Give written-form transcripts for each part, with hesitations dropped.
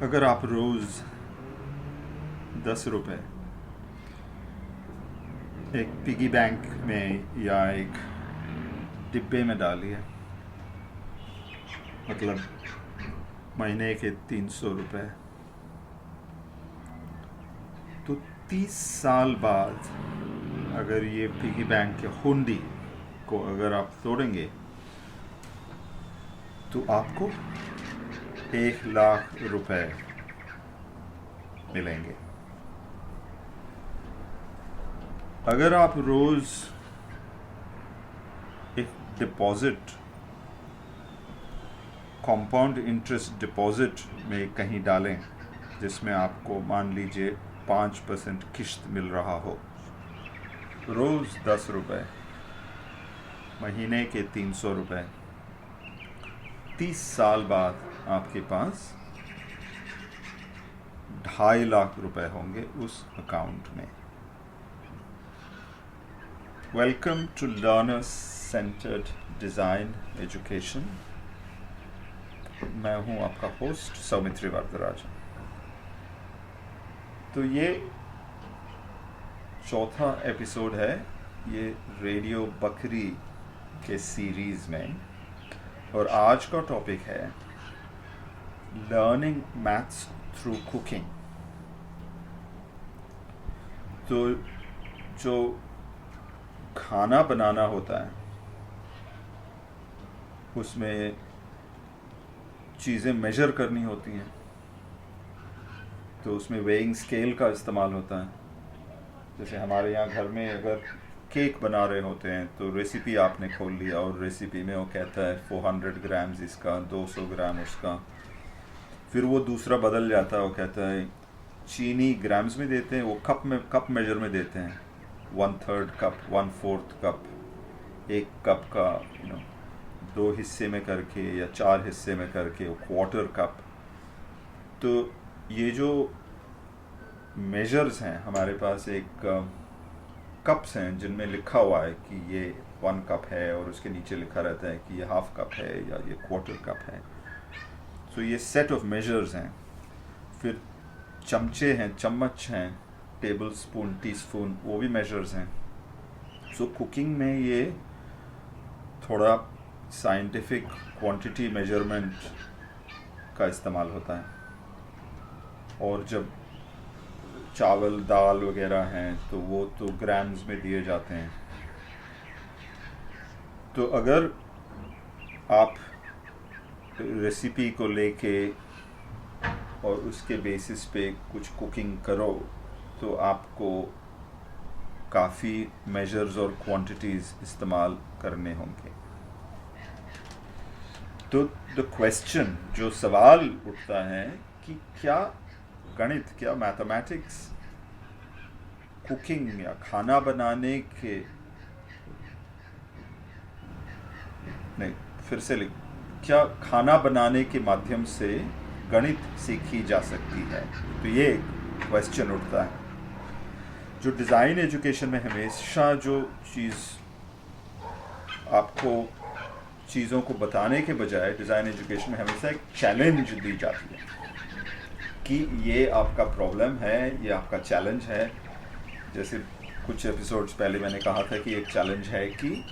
अगर आप रोज़ 10 रुपये एक पिगी बैंक में या एक डिब्बे में डालिए, मतलब महीने के 300 रुपये, तो 30 साल बाद अगर ये पिगी बैंक के हुंडी को अगर आप तोड़ेंगे तो आपको 1 लाख रुपए मिलेंगे। अगर आप रोज एक डिपॉजिट, कंपाउंड इंटरेस्ट डिपॉजिट में कहीं डालें जिसमें आपको मान लीजिए 5% किश्त मिल रहा हो, रोज 10 रुपये, महीने के 300 रुपये, 30 साल बाद आपके पास 2.5 लाख रुपए होंगे उस अकाउंट में। Welcome to learner centred design education. मैं हूं आपका होस्ट सौमित्री वरदराजन। तो ये चौथा एपिसोड है ये रेडियो बकरी के सीरीज़ में, और आज का टॉपिक है लर्निंग मैथ्स थ्रू कुकिंग। तो जो खाना बनाना होता है उसमें चीज़ें मेजर करनी होती हैं, तो उसमें वेइंग स्केल का इस्तेमाल होता है। जैसे हमारे यहाँ घर में अगर केक बना रहे होते हैं तो रेसिपी आपने खोल लिया और रेसिपी में वो कहता है 400 ग्राम्स इसका, 200 ग्राम उसका, फिर वो दूसरा बदल जाता है, वो कहता है चीनी ग्राम्स में देते हैं, वो कप मेजर में देते हैं, 1/3 कप, 1/4 कप, 1 कप का 2 हिस्से में करके या 4 हिस्से में करके वो 1/4 कप। तो ये जो मेजर्स हैं, हमारे पास एक कप्स हैं जिनमें लिखा हुआ है कि ये 1 कप है और उसके नीचे लिखा रहता है कि ये 1/2 कप है या ये 1/4 कप है। तो ये सेट ऑफ मेजर्स हैं। फिर चमचे हैं, चम्मच हैं, टेबल स्पून, टीस्पून, वो भी मेजर्स हैं। सो कुकिंग में ये थोड़ा साइंटिफिक क्वांटिटी मेजरमेंट का इस्तेमाल होता है। और जब चावल दाल वगैरह हैं तो वो तो ग्राम्स में दिए जाते हैं। तो अगर आप रेसिपी को लेके और उसके बेसिस पे कुछ कुकिंग करो तो आपको काफ़ी मेजर्स और क्वांटिटीज़ इस्तेमाल करने होंगे। तो द क्वेश्चन, जो सवाल उठता है कि क्या गणित, क्या मैथमेटिक्स कुकिंग या खाना बनाने के नहीं फिर से लिख क्या खाना बनाने के माध्यम से गणित सीखी जा सकती है? तो ये क्वेश्चन उठता है। जो डिज़ाइन एजुकेशन में हमेशा जो चीज़ आपको चीज़ों को बताने के बजाय डिज़ाइन एजुकेशन में हमेशा एक चैलेंज दी जाती है कि ये आपका प्रॉब्लम है, ये आपका चैलेंज है। जैसे कुछ एपिसोड्स पहले मैंने कहा था कि एक चैलेंज है कि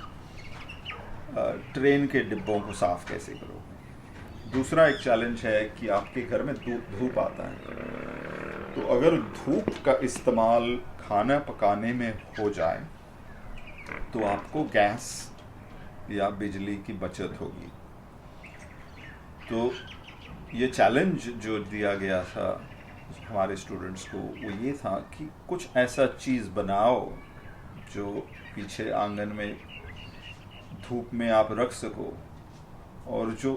ट्रेन के डिब्बों को साफ़ कैसे करोगे। दूसरा एक चैलेंज है कि आपके घर में धूप आता है, तो अगर धूप का इस्तेमाल खाना पकाने में हो जाए तो आपको गैस या बिजली की बचत होगी। तो ये चैलेंज जो दिया गया था हमारे स्टूडेंट्स को वो ये था कि कुछ ऐसा चीज़ बनाओ जो पीछे आंगन में धूप में आप रख सको, और जो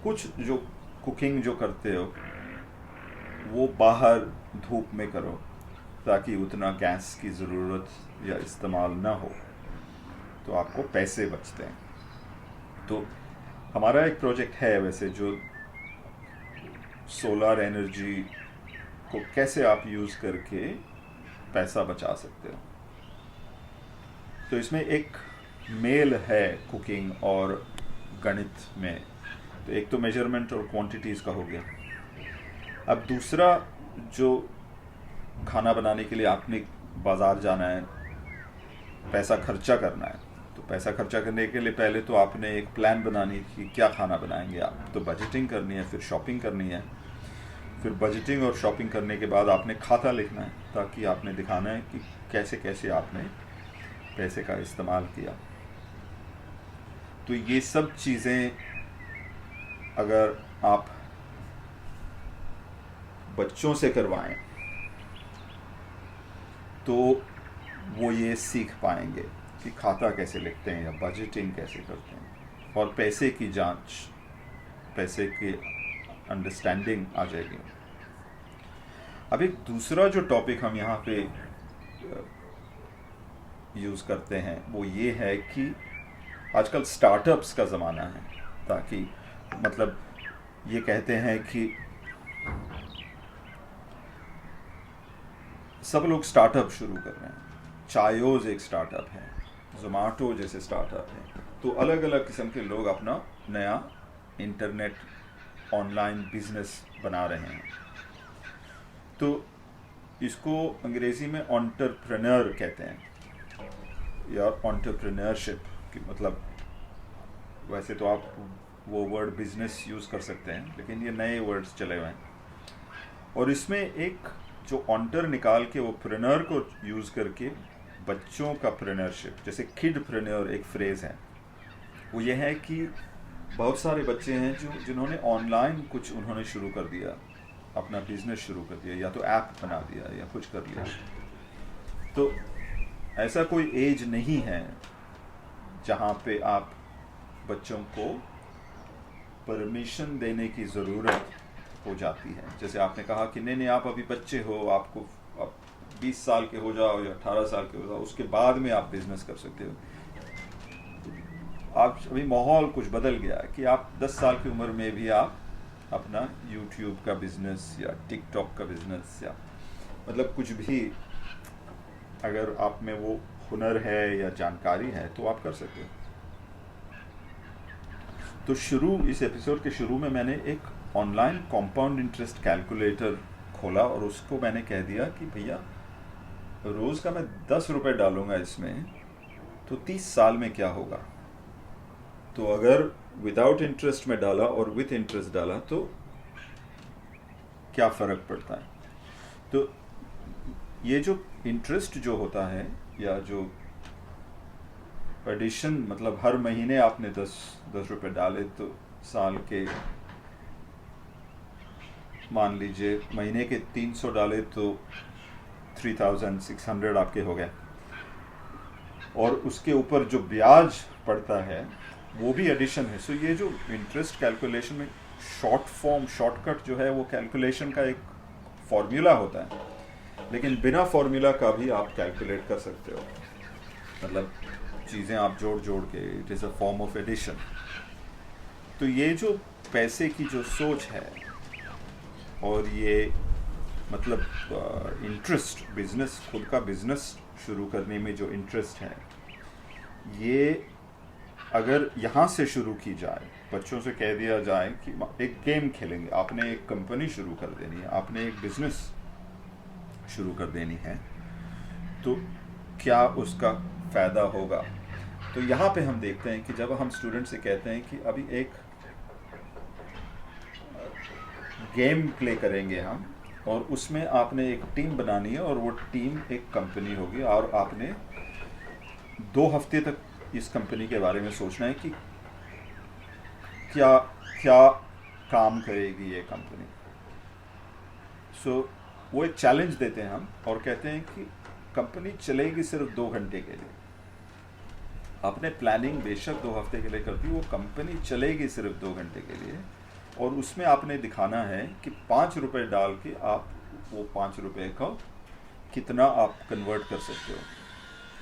कुछ जो कुकिंग जो करते हो वो बाहर धूप में करो ताकि उतना गैस की ज़रूरत या इस्तेमाल ना हो, तो आपको पैसे बचते हैं। तो हमारा एक प्रोजेक्ट है वैसे जो सोलर एनर्जी को कैसे आप यूज़ करके पैसा बचा सकते हो। तो इसमें एक मेल है कुकिंग और गणित में। तो एक तो मेजरमेंट और क्वांटिटीज़ का हो गया, अब दूसरा, जो खाना बनाने के लिए आपने बाज़ार जाना है, पैसा खर्चा करना है, तो पैसा खर्चा करने के लिए पहले तो आपने एक प्लान बनानी कि क्या खाना बनाएंगे आप, तो बजटिंग करनी है, फिर शॉपिंग करनी है, फिर बजटिंग और शॉपिंग करने के बाद आपने खाता लिखना है, ताकि आपने दिखाना है कि कैसे कैसे आपने पैसे का इस्तेमाल किया। तो ये सब चीज़ें अगर आप बच्चों से करवाएं तो वो ये सीख पाएंगे कि खाता कैसे लिखते हैं या बजटिंग कैसे करते हैं, और पैसे की जांच, पैसे की अंडरस्टैंडिंग आ जाएगी। अब एक दूसरा जो टॉपिक हम यहाँ पे यूज़ करते हैं वो ये है कि आजकल स्टार्टअप्स का ज़माना है, ताकि मतलब ये कहते हैं कि सब लोग स्टार्टअप शुरू कर रहे हैं। चायोज़ एक स्टार्टअप है, जोमेटो जैसे स्टार्टअप हैं, तो अलग अलग किस्म के लोग अपना नया इंटरनेट ऑनलाइन बिजनेस बना रहे हैं। तो इसको अंग्रेज़ी में एंटरप्रेन्योर कहते हैं, या एंटरप्रेन्योरशिप की मतलब, वैसे तो आप वो वर्ड बिजनेस यूज़ कर सकते हैं, लेकिन ये नए वर्ड्स चले हुए हैं। और इसमें एक जो ऑन्टर निकाल के वो प्रेनर को यूज़ करके बच्चों का प्रेनरशिप, जैसे किड प्रेन्योर एक फ्रेज़ है, वो ये है कि बहुत सारे बच्चे हैं जिन्होंने ऑनलाइन कुछ उन्होंने शुरू कर दिया, अपना बिजनेस शुरू कर दिया, या तो ऐप बना दिया या कुछ कर लिया। तो ऐसा कोई एज नहीं है जहाँ पे आप बच्चों को परमिशन देने की ज़रूरत हो जाती है। जैसे आपने कहा कि नहीं आप अभी बच्चे हो, आपको आप 20 साल के हो जाओ या 18 साल के हो जाओ, उसके बाद में आप बिजनेस कर सकते हो। आप अभी माहौल कुछ बदल गया है कि आप 10 साल की उम्र में भी आप अपना यूट्यूब का बिजनेस या टिकटॉक का बिजनेस या मतलब कुछ भी, अगर आप में वो हुनर है या जानकारी है तो आप कर सकते हो। तो इस एपिसोड के शुरू में मैंने एक ऑनलाइन कंपाउंड इंटरेस्ट कैलकुलेटर खोला और उसको मैंने कह दिया कि भैया रोज़ का मैं 10 रुपये डालूंगा इसमें, तो 30 साल में क्या होगा। तो अगर विदाउट इंटरेस्ट में डाला और विथ इंटरेस्ट डाला तो क्या फ़र्क पड़ता है। तो ये जो इंटरेस्ट जो होता है, या जो एडिशन, मतलब हर महीने आपने 10 रुपये डाले, तो साल के मान लीजिए महीने के 300 डाले तो 3600 आपके हो गए, और उसके ऊपर जो ब्याज पड़ता है वो भी एडिशन है। सो ये जो इंटरेस्ट कैलकुलेशन में शॉर्टकट जो है वो कैलकुलेशन का एक फॉर्मूला होता है, लेकिन बिना फॉर्मूला का भी आप कैलकुलेट कर सकते हो, मतलब चीज़ें आप जोड़ के, it is a form of addition. तो ये जो पैसे की जो सोच है और ये मतलब इंटरेस्ट, बिजनेस, खुद का बिजनेस शुरू करने में जो इंटरेस्ट है, ये अगर यहाँ से शुरू की जाए, बच्चों से कह दिया जाए कि एक गेम खेलेंगे, आपने एक कंपनी शुरू कर देनी है, आपने एक बिजनेस शुरू कर देनी है, तो क्या उसका फ़ायदा होगा। तो यहाँ पे हम देखते हैं कि जब हम स्टूडेंट से कहते हैं कि अभी एक गेम प्ले करेंगे हम, और उसमें आपने एक टीम बनानी है, और वो टीम एक कंपनी होगी, और आपने 2 हफ्ते तक इस कंपनी के बारे में सोचना है कि क्या क्या काम करेगी ये कंपनी। सो वो एक चैलेंज देते हैं हम, और कहते हैं कि कंपनी चलेगी सिर्फ 2 घंटे के लिए। आपने प्लानिंग बेशक 2 हफ्ते के लिए कर दी, वो कंपनी चलेगी सिर्फ 2 घंटे के लिए, और उसमें आपने दिखाना है कि 5 रुपये डाल के आप वो 5 रुपये का कितना आप कन्वर्ट कर सकते हो।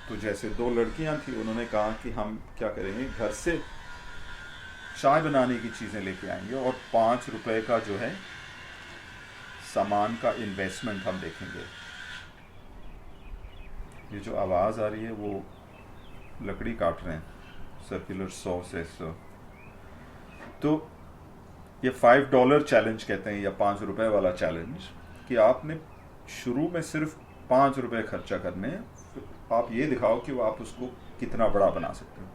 तो जैसे 2 लड़कियां थी, उन्होंने कहा कि हम क्या करेंगे, घर से चाय बनाने की चीज़ें लेके आएंगे, और 5 रुपये का जो है सामान का इन्वेस्टमेंट हम देखेंगे। ये जो आवाज़ आ रही है वो लकड़ी काट रहे हैं, सर्कुलर सॉ से सो। तो ये $5 चैलेंज कहते हैं या ₹5 वाला चैलेंज, कि आपने शुरू में सिर्फ ₹5 खर्चा करने हैं, आप ये दिखाओ कि वो आप उसको कितना बड़ा बना सकते हो।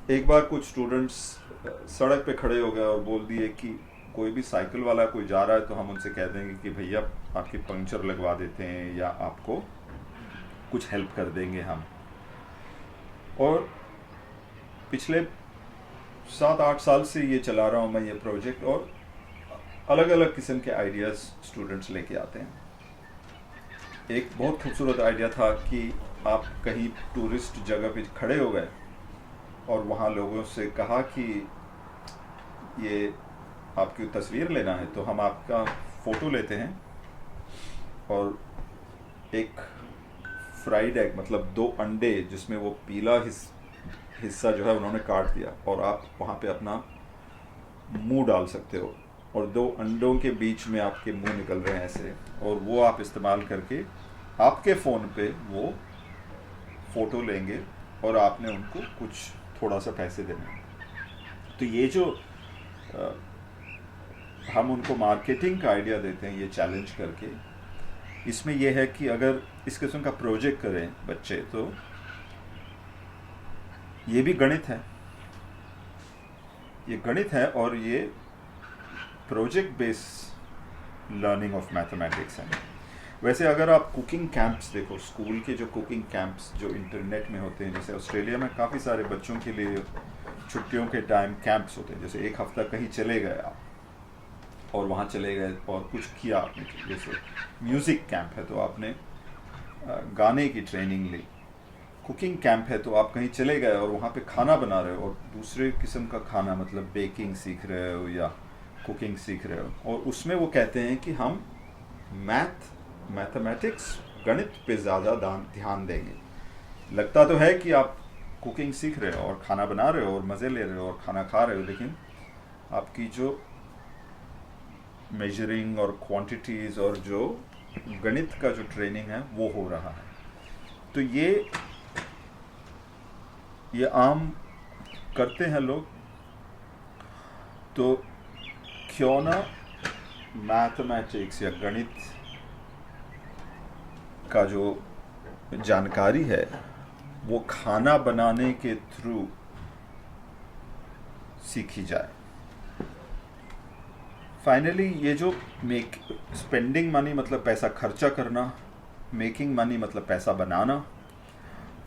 एक बार कुछ स्टूडेंट्स सड़क पे खड़े हो गए और बोल दिए कि कोई भी साइकिल वाला कोई जा रहा है तो हम उनसे कह देंगे कि भैया आपकी पंक्चर लगवा देते हैं या आपको कुछ हेल्प कर देंगे हम। और पिछले 7-8 साल से ये चला रहा हूँ मैं ये प्रोजेक्ट, और अलग अलग किस्म के आइडियाज़ स्टूडेंट्स लेके आते हैं। एक बहुत खूबसूरत आइडिया था कि आप कहीं टूरिस्ट जगह पे खड़े हो गए और वहाँ लोगों से कहा कि ये आपकी तस्वीर लेना है तो हम आपका फ़ोटो लेते हैं, और एक फ्राइड एग मतलब 2 अंडे जिसमें वो पीला हिस्सा जो है उन्होंने काट दिया, और आप वहाँ पे अपना मुंह डाल सकते हो, और 2 अंडों के बीच में आपके मुंह निकल रहे हैं ऐसे, और वो आप इस्तेमाल करके आपके फ़ोन पे वो फ़ोटो लेंगे और आपने उनको कुछ थोड़ा सा पैसे देने। तो ये जो हम उनको मार्केटिंग का आइडिया देते हैं ये चैलेंज करके, इसमें यह है कि अगर इस किस्म का प्रोजेक्ट करें बच्चे तो ये भी गणित है, ये गणित है, और ये project based learning of mathematics है। वैसे अगर आप कुकिंग कैंप्स देखो, स्कूल के जो कुकिंग कैंप्स जो इंटरनेट में होते हैं, जैसे ऑस्ट्रेलिया में काफ़ी सारे बच्चों के लिए छुट्टियों के टाइम कैंप्स होते हैं, जैसे 1 हफ्ता कहीं चले गए आप और वहाँ चले गए और कुछ किया आपने, जैसे म्यूज़िक कैंप है तो आपने गाने की ट्रेनिंग ली, कुकिंग कैंप है तो आप कहीं चले गए और वहाँ पे खाना बना रहे हो और दूसरे किस्म का खाना मतलब बेकिंग सीख रहे हो या कुकिंग सीख रहे हो, और उसमें वो कहते हैं कि हम मैथमेटिक्स गणित पे ज़्यादा ध्यान देंगे। लगता तो है कि आप कुकिंग सीख रहे हो और खाना बना रहे हो और मज़े ले रहे हो और खाना खा रहे हो, लेकिन आपकी जो मेजरिंग और क्वांटिटीज़ और जो गणित का जो ट्रेनिंग है वो हो रहा है। तो ये आम करते हैं लोग, तो क्यों ना मैथमेटिक्स या गणित का जो जानकारी है वो खाना बनाने के थ्रू सीखी जाए। फाइनली ये जो स्पेंडिंग मनी मतलब पैसा खर्चा करना, मेकिंग मनी मतलब पैसा बनाना,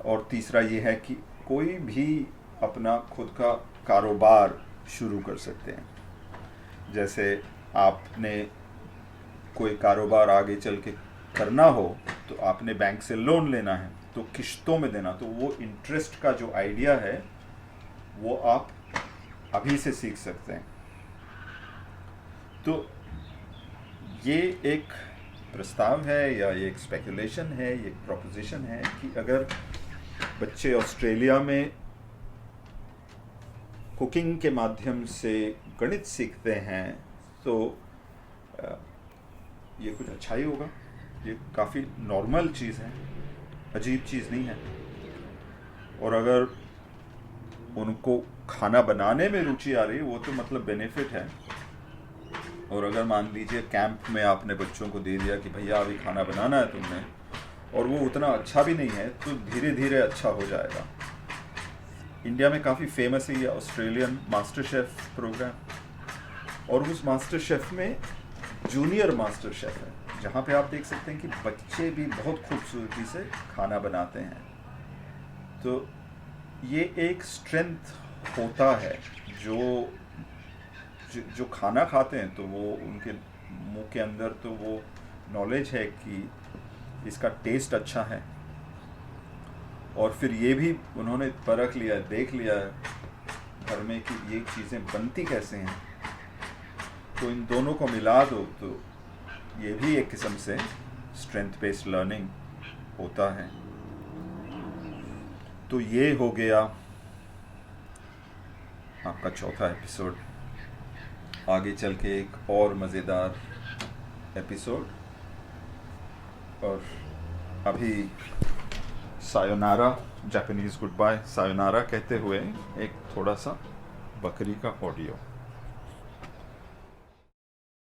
और तीसरा ये है कि कोई भी अपना खुद का कारोबार शुरू कर सकते हैं। जैसे आपने कोई कारोबार आगे चल के करना हो तो आपने बैंक से लोन लेना है तो किश्तों में देना, तो वो इंटरेस्ट का जो आइडिया है वो आप अभी से सीख सकते हैं। तो ये एक प्रस्ताव है या ये एक स्पेकुलेशन है, ये एक प्रोपोजिशन है कि अगर बच्चे ऑस्ट्रेलिया में कुकिंग के माध्यम से गणित सीखते हैं तो ये कुछ अच्छा ही होगा। ये काफ़ी नॉर्मल चीज़ है, अजीब चीज़ नहीं है। और अगर उनको खाना बनाने में रुचि आ रही है वो तो मतलब बेनिफिट है। और अगर मान लीजिए कैंप में आपने बच्चों को दे दिया कि भैया अभी खाना बनाना है तुमने, और वो उतना अच्छा भी नहीं है तो धीरे धीरे अच्छा हो जाएगा। इंडिया में काफ़ी फेमस है ये ऑस्ट्रेलियन मास्टर शेफ़ प्रोग्राम, और उस मास्टर शेफ़ में जूनियर मास्टर शेफ़ है जहाँ पे आप देख सकते हैं कि बच्चे भी बहुत खूबसूरती से खाना बनाते हैं। तो ये एक स्ट्रेंथ होता है जो खाना खाते हैं तो वो उनके मुंह के अंदर तो वो नॉलेज है कि इसका टेस्ट अच्छा है, और फिर ये भी उन्होंने परख लिया, देख लिया घर में कि ये चीज़ें बनती कैसे हैं, तो इन दोनों को मिला दो तो ये भी एक किस्म से स्ट्रेंथ बेस्ड लर्निंग होता है। तो ये हो गया आपका चौथा एपिसोड। आगे चल के एक और मज़ेदार एपिसोड, और अभी sayonara, Japanese good bye sayonara कहते हुए एक थोड़ा सा बकरी का ऑडियो।